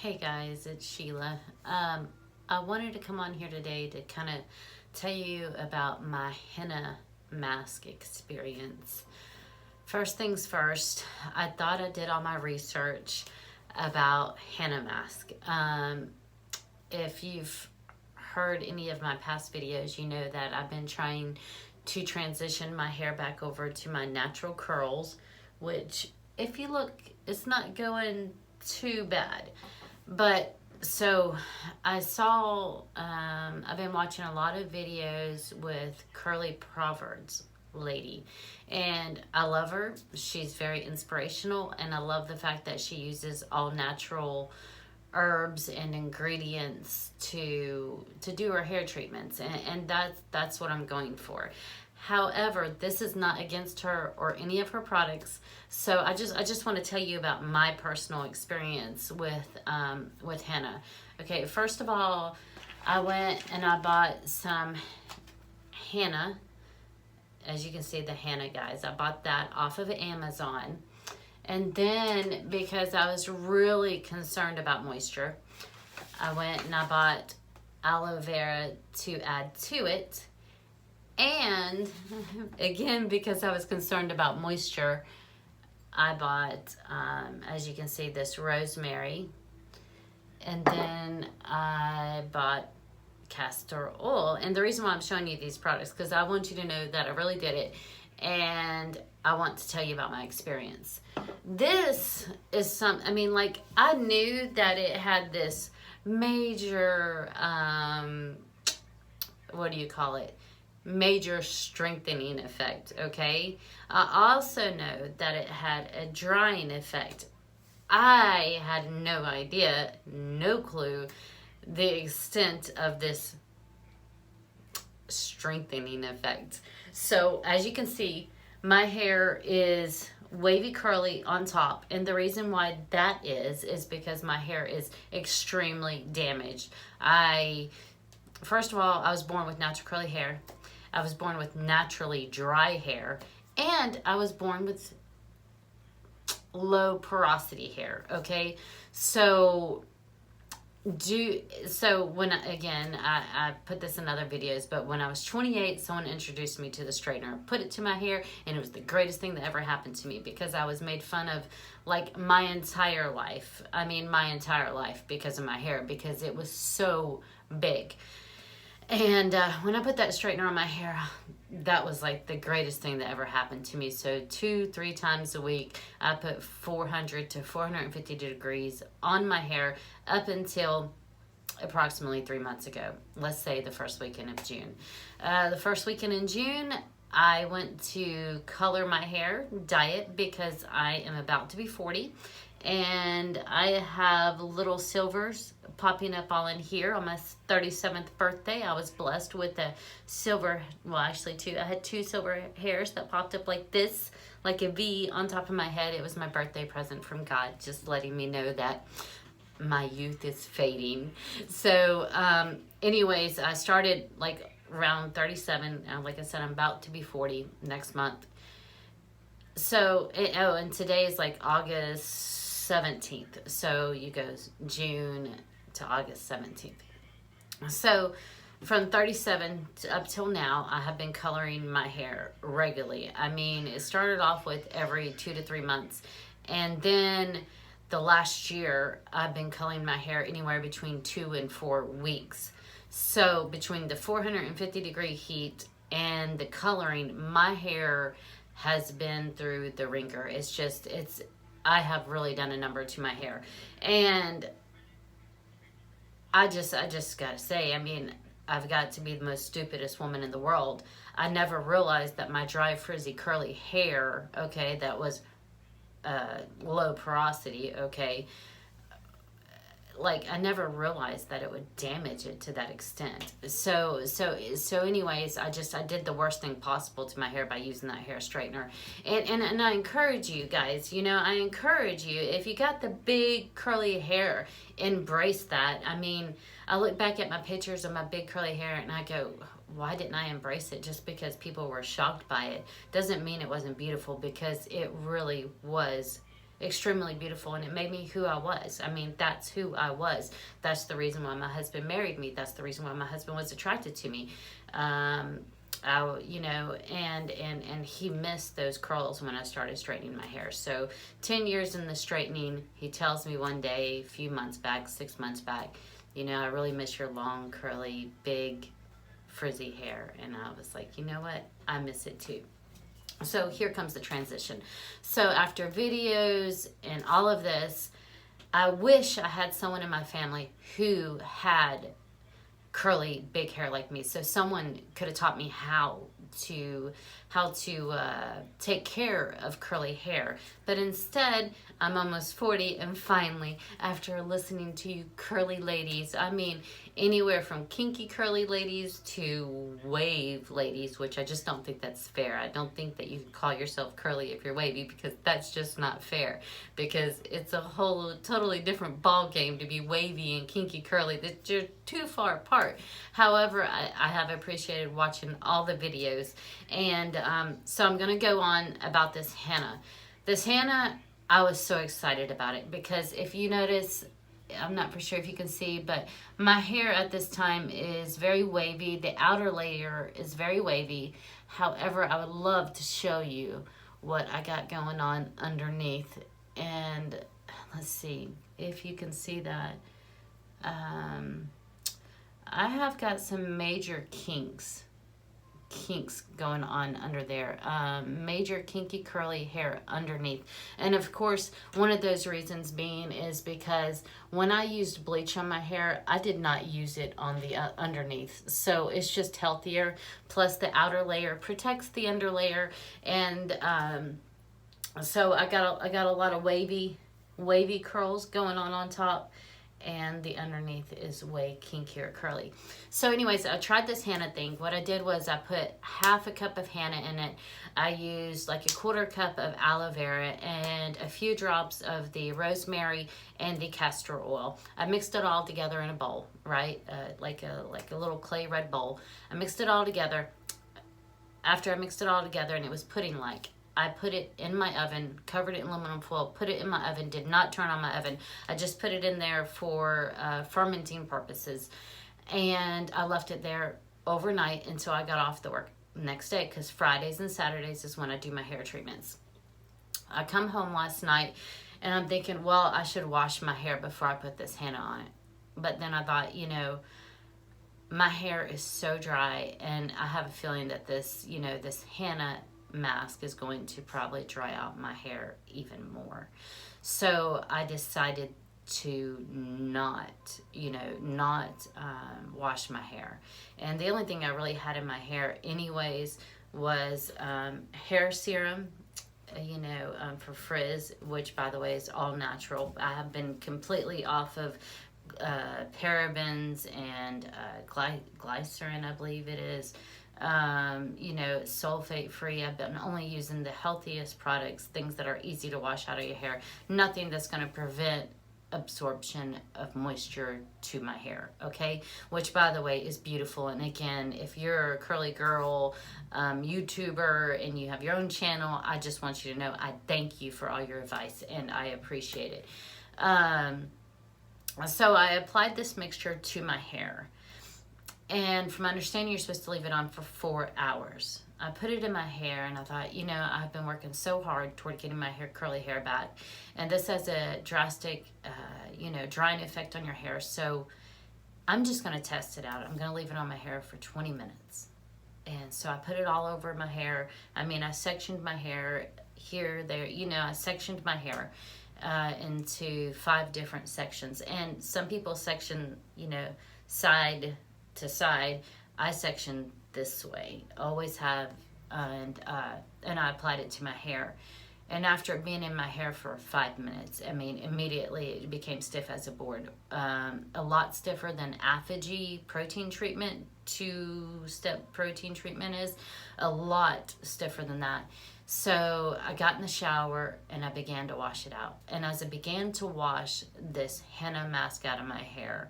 Hey guys, it's Sheila. I wanted to come on here today to kind of tell you about my henna mask experience. First things first, I thought I did all my research about henna mask. If you've heard any of my past videos, you know that I've been trying to transition my hair back over to my natural curls, which if you look, it's not going too bad. But so I saw, I've been watching a lot of videos with Curly Proverbs lady, and I love her. She's very inspirational, and I love the fact that she uses all natural herbs and ingredients to do her hair treatments, and that's what I'm going for. However, this is not against her or any of her products. So I just want to tell you about my personal experience with henna. Okay, first of all, I went and I bought some henna. As you can see, the henna, guys, I bought that off of Amazon. And then because I was really concerned about moisture, I went and I bought aloe vera to add to it. And again, because I was concerned about moisture, I bought, as you can see, this rosemary. And then I bought castor oil. And the reason why I'm showing you these products, because I want you to know that I really did it. And I want to tell you about my experience. This is I knew that it had this major, what do you call it? Major strengthening effect, okay? I also know that it had a drying effect. I had no idea, no clue, the extent of this strengthening effect. So as you can see, my hair is wavy curly on top, and the reason why that is because my hair is extremely damaged. First of all, I was born with natural curly hair. I was born with naturally dry hair, and I was born with low porosity hair, okay? So I put this in other videos, but when I was 28, someone introduced me to the straightener, put it to my hair, and it was the greatest thing that ever happened to me, because I was made fun of like my entire life because of my hair, because it was so big. And when I put that straightener on my hair, that was like the greatest thing that ever happened to me. So 2-3 times a week, I put 400 to 450 degrees on my hair up until approximately 3 months ago. Let's say the first weekend of June. The first weekend in June, I went to color my hair, dye it, because I am about to be 40. And I have little silvers popping up all in here. On my 37th birthday, I was blessed with a silver, well, actually two. I had 2 silver hairs that popped up like this, like a V on top of my head. It was my birthday present from God, just letting me know that my youth is fading. So anyways, I started like around 37. Like I said, I'm about to be 40 next month. So, and today is like August 17th. So you go June to August 17th. So from 37 up till now, I have been coloring my hair regularly. I mean, it started off with every 2 to 3 months. And then the last year, I've been coloring my hair anywhere between 2 and 4 weeks. So between the 450 degree heat and the coloring, my hair has been through the ringer. I have really done a number to my hair. And I just gotta say, I mean, I've got to be the most stupidest woman in the world. I never realized that my dry, frizzy, curly hair, okay, that was low porosity, okay, like I never realized that it would damage it to that extent. So anyways, I did the worst thing possible to my hair by using that hair straightener. And I encourage you guys, I encourage you, if you got the big curly hair, embrace that. I mean, I look back at my pictures of my big curly hair and I go, why didn't I embrace it? Just because people were shocked by it doesn't mean it wasn't beautiful, because it really was extremely beautiful, and it made me who I was. I mean, that's who I was. That's the reason why my husband married me. That's the reason why my husband was attracted to me. You know, and he missed those curls when I started straightening my hair. So 10 years in the straightening, he tells me one day, a few months back, 6 months back, you know, I really miss your long, curly, big, frizzy hair. And I was like, you know what? I miss it too. So here comes the transition. So after videos and all of this, I wish I had someone in my family who had curly big hair like me, so someone could have taught me how to take care of curly hair. But instead, I'm almost 40, and finally, after listening to you curly ladies, I mean anywhere from kinky curly ladies to wave ladies, which I just don't think that's fair. I don't think that you can call yourself curly if you're wavy, because that's just not fair, because it's a whole totally different ball game to be wavy and kinky curly. That you're too far apart. However, I have appreciated watching all the videos, and so I'm going to go on about this henna. This henna, I was so excited about it because if you notice, I'm not for sure if you can see, but my hair at this time is very wavy. The outer layer is very wavy. However, I would love to show you what I got going on underneath. And let's see if you can see that. I have got some major kinks going on under there. Major kinky curly hair underneath. And of course, one of those reasons being is because when I used bleach on my hair, I did not use it on the underneath. So it's just healthier. Plus the outer layer protects the under layer. And so I got a lot of wavy curls going on top. And the underneath is way kinkier curly. So anyways, I tried this henna thing. What I did was I put half a cup of henna in it. I used like a 1/4 cup of aloe vera and a few drops of the rosemary and the castor oil. I mixed it all together in a bowl, right? Like a little clay red bowl. I mixed it all together. After I mixed it all together and it was pudding-like, I put it in my oven, covered it in aluminum foil, put it in my oven, did not turn on my oven. I just put it in there for fermenting purposes. And I left it there overnight until I got off the work next day, because Fridays and Saturdays is when I do my hair treatments. I come home last night and I'm thinking, well, I should wash my hair before I put this henna on it. But then I thought, you know, my hair is so dry and I have a feeling that this, you know, this henna mask is going to probably dry out my hair even more. So I decided to not wash my hair. And the only thing I really had in my hair anyways was hair serum, for frizz, which by the way is all natural. I have been completely off of parabens and glycerin, I believe it is. Sulfate free. I've been only using the healthiest products, things that are easy to wash out of your hair. Nothing that's going to prevent absorption of moisture to my hair, okay? Which, by the way, is beautiful. And again, if you're a curly girl YouTuber and you have your own channel, I just want you to know I thank you for all your advice and I appreciate it. So I applied this mixture to my hair. And from my understanding, you're supposed to leave it on for 4 hours. I put it in my hair and I thought, I've been working so hard toward getting my curly hair back. And this has a drastic, drying effect on your hair. So I'm just going to test it out. I'm going to leave it on my hair for 20 minutes. And so I put it all over my hair. I mean, I sectioned my hair here, there, I sectioned my hair into 5 different sections. And some people section, side to side. I section this way, always have, and I applied it to my hair. And after it being in my hair for 5 minutes, I mean, immediately it became stiff as a board. A lot stiffer than Apogee protein treatment, 2-step protein treatment is. A lot stiffer than that. So I got in the shower and I began to wash it out. And as I began to wash this henna mask out of my hair,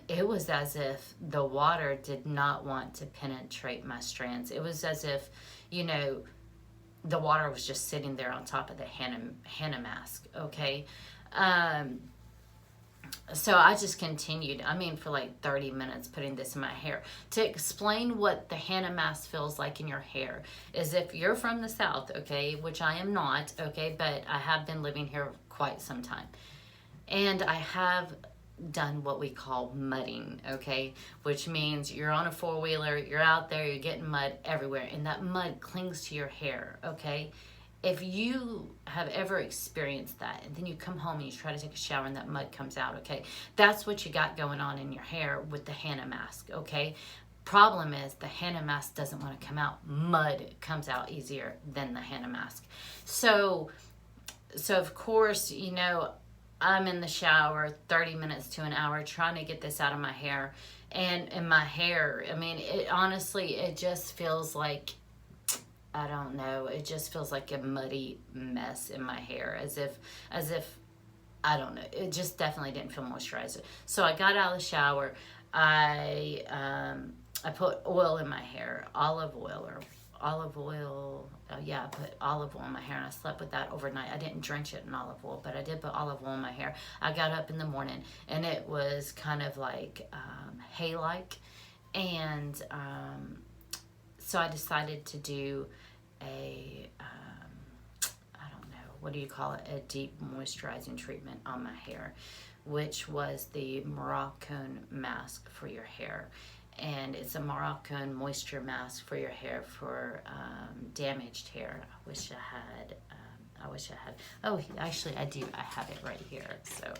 it was as if the water did not want to penetrate my strands. It was as if, the water was just sitting there on top of the henna mask, okay? Um, so I just continued, I mean, for like 30 minutes putting this in my hair. To explain what the henna mask feels like in your hair is, if you're from the South, okay, which I am not, okay, but I have been living here quite some time. And I have done what we call mudding, okay, which means you're on a four-wheeler, you're out there, you're getting mud everywhere, and that mud clings to your hair, okay? If you have ever experienced that, and then you come home and you try to take a shower and that mud comes out, okay, that's what you got going on in your hair with the henna mask, okay? Problem is, the henna mask doesn't want to come out. Mud comes out easier than the henna mask. So of course, you know, I'm in the shower 30 minutes to an hour trying to get this out of my hair. And in my hair, I mean, it honestly, it just feels like, I don't know, it just feels like a muddy mess in my hair, as if, I don't know, it just definitely didn't feel moisturized. So I got out of the shower, I put oil in my hair, olive oil, I put olive oil in my hair, and I slept with that overnight. I didn't drench it in olive oil, but I did put olive oil in my hair. I got up in the morning, and it was kind of like hay-like, and so I decided to do a, I don't know, what do you call it, a deep moisturizing treatment on my hair, which was the Moroccan mask for your hair. And it's a Moroccan moisture mask for your hair for damaged hair. I wish I had, oh, actually I do, I have it right here. So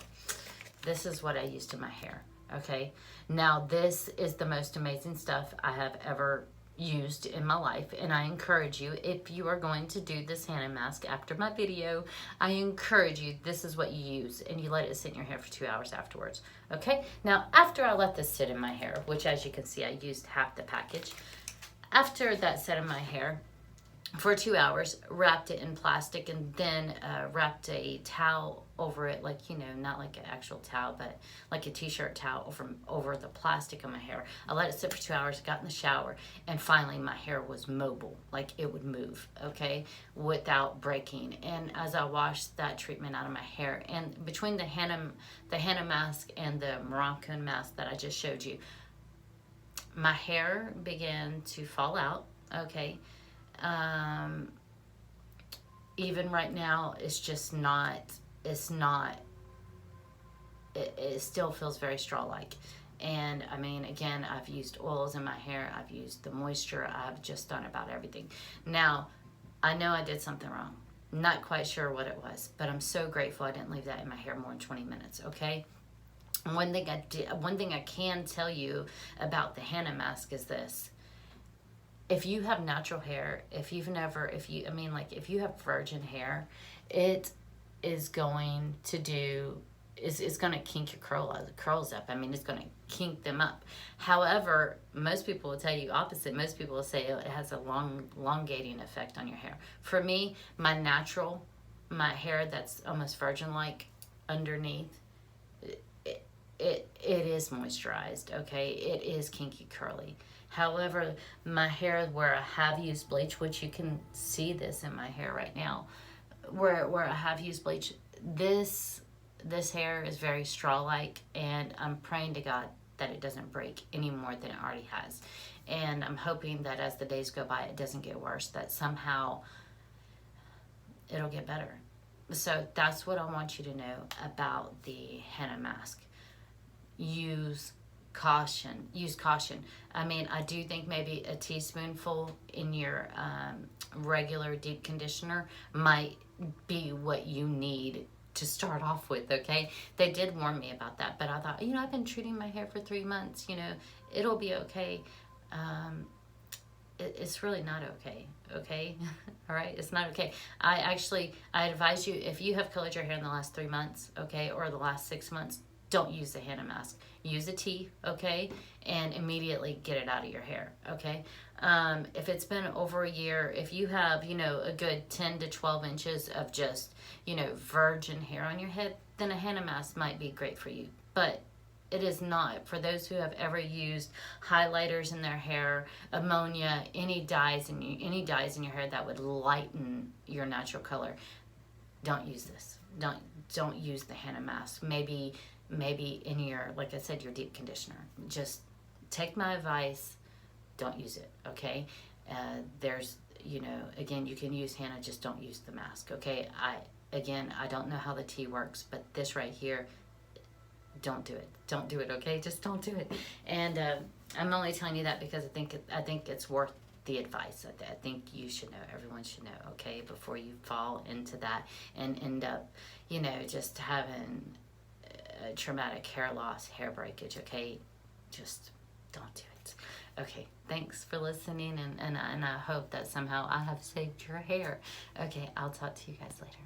this is what I used in my hair, okay? Now this is the most amazing stuff I have ever used in my life, and I encourage you, if you are going to do this henna mask after my video, I encourage you, this is what you use, and you let it sit in your hair for 2 hours afterwards, okay? Now after I let this sit in my hair, which as you can see I used half the package, after that set in my hair for 2 hours, wrapped it in plastic, and then wrapped a towel over it, like, you know, not like an actual towel, but like a t-shirt towel over the plastic on my hair. I let it sit for 2 hours, got in the shower, and finally my hair was mobile, like it would move, okay, without breaking. And as I washed that treatment out of my hair, and between the henna mask and the Moroccan mask that I just showed you, my hair began to fall out, okay. Even right now, it's just not, it still feels very straw-like. And I mean, again, I've used oils in my hair, I've used the moisture, I've just done about everything. Now, I know I did something wrong. Not quite sure what it was, but I'm so grateful I didn't leave that in my hair more than 20 minutes, okay? One thing I can tell you about the henna mask is this. If you have natural hair, if you have virgin hair, it is going to it's going to kink your curls up. I mean, it's going to kink them up. However, most people will tell you opposite. Most people will say it has a elongating effect on your hair. For me, my hair that's almost virgin-like underneath, it is moisturized, okay? It is kinky curly. However, my hair where I have used bleach, which you can see this in my hair right now, where I have used bleach, this hair is very straw-like, and I'm praying to God that it doesn't break any more than it already has. And I'm hoping that as the days go by, it doesn't get worse, that somehow it'll get better. So that's what I want you to know about the henna mask. Use caution. I mean, I do think maybe a teaspoonful in your regular deep conditioner might be what you need to start off with, okay? They did warn me about that, but I thought, you know, I've been treating my hair for 3 months, you know, it'll be okay. It's really not okay? All right, it's not okay. I advise you, if you have colored your hair in the last 3 months, okay, or the last 6 months, don't use the henna mask. Use a tea, okay, and immediately get it out of your hair, okay? If it's been over a year, if you have, you know, a good 10 to 12 inches of just, you know, virgin hair on your head, then a henna mask might be great for you. But It is not. For those who have ever used highlighters in their hair, ammonia, any dyes in your hair that would lighten your natural color, don't use this. Don't use the Henna mask. Maybe in your, like I said, your deep conditioner. Just take my advice. Don't use it. Okay. There's, again, you can use Henna. Just don't use the mask. Okay. I don't know how the tea works, but this right here, don't do it. Don't do it. Okay. Just don't do it. And I'm only telling you that because I think it's worth the advice. I think you should know. Everyone should know, okay, before you fall into that and end up, just having a traumatic hair loss, hair breakage, okay? Just don't do it. Okay, thanks for listening, and I hope that somehow I have saved your hair. Okay, I'll talk to you guys later.